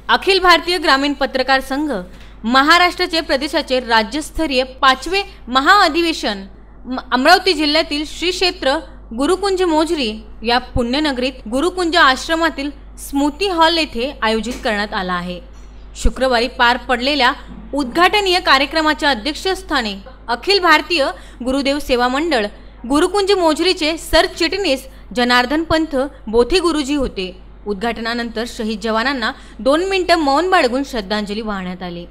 अखिल भारतीय ग्रामीण पत्रकार संघ महाराष्ट्राचे प्रदेशाचे राज्यस्तरीय 5वे महाअधिवेशन अमरावती जिल्ह्यातील श्री क्षेत्र गुरुकुंज मोझरी या पुण्यनगरीत गुरुकुंज आश्रमातील स्मृती हॉल येथे आयोजित करण्यात आला आहे। शुक्रवारी पार पडलेल्या उद्घाटनीय कार्यक्रमाच्या अध्यक्षस्थानी अखिल भारतीय गुरुदेव सेवा मंडळ गुरुकुंज मोझरीचे सरचिटणीस जनार्दन पंथ बोथे गुरुजी होते। उद्घाटनानंतर शहीद जवानांना 2 मिनिटे मौन बाळगून श्रद्धांजली वाहण्यात आली।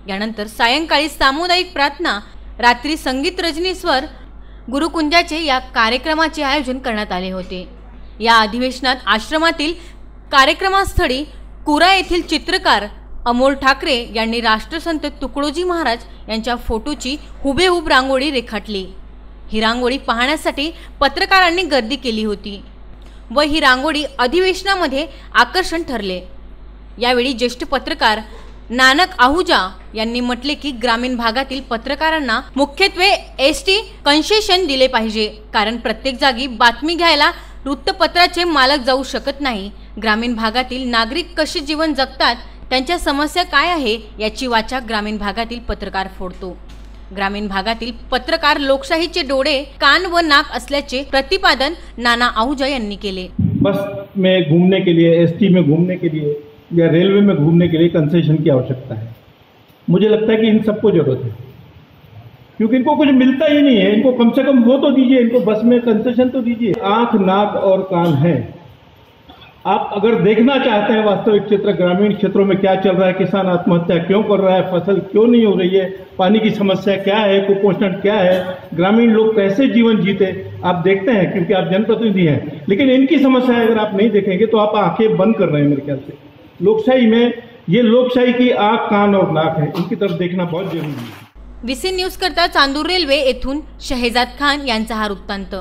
यानंतर सायंकाळी सामुदायिक प्रार्थना, रात्री संगीत रजनीश्वर गुरुकुंजाचे या कार्यक्रमाचे आयोजन करण्यात आले होते। या अधिवेशनात आश्रमातील कार्यक्रमस्थळी कुरा येथील चित्रकार अमोल ठाकरे यांनी राष्ट्रसंत तुकडोजी महाराज यांच्या फोटोची हुबेहूब रांगोळी रेखाटली। ही रांगोळी पाहण्यासाठी पत्रकारांनी गर्दी केली होती व ही रांगोळी अधिवेशनामध्ये आकर्षण ठरले। यावेळी ज्येष्ठ पत्रकार नानक आहुजा यांनी म्हटले की ग्रामीण भागातील पत्रकारांना मुख्यत्वे एसटी कन्सेशन दिले पाहिजे, कारण प्रत्येक जागी बातमी घ्यायला वृत्तपत्राचे मालक जाऊ शकत नाही। ग्रामीण भागातील नागरिक कसे जीवन जगतात, त्यांच्या समस्या काय आहे याची वाचा ग्रामीण भागातील पत्रकार फोडतो। ग्रामीण भागातील पत्रकार लोकशाहीचे डोळे, कान व नाक असल्याचे प्रतिपादन नाना आहुजा यांनी केले। बस में घूमने के लिए, एसटी में घूमने के लिए या रेलवे में घूमने के लिए कंसेशन की आवश्यकता है। मुझे लगता है कि इन सबको जरूरत है, क्योंकि इनको कुछ मिलता ही नहीं है। इनको कम से कम वो तो दीजिए, इनको बस में कंसेशन तो दीजिए। आंख, नाक और कान है। आप अगर देखना चाहते हैं वास्तविक चित्र ग्रामीण क्षेत्रों में क्या चल रहा है, किसान आत्महत्या क्यों कर रहा है, फसल क्यों नहीं हो रही है, पानी की समस्या क्या है, कुपोषण क्या है, ग्रामीण लोग कैसे जीवन जीते, आप देखते हैं क्योंकि आप जनप्रतिनिधि हैं। लेकिन इनकी समस्या अगर आप नहीं देखेंगे तो आप आंखें बंद कर रहे हैं। मेरे ख्याल से लोकशाही में ये लोकशाही की आंख, कान और नाक है, इनकी तरफ देखना बहुत जरूरी है। VC न्यूज करता चांदूर रेल्वे येथून शहजाद खान यांचा हा वृत्तांत।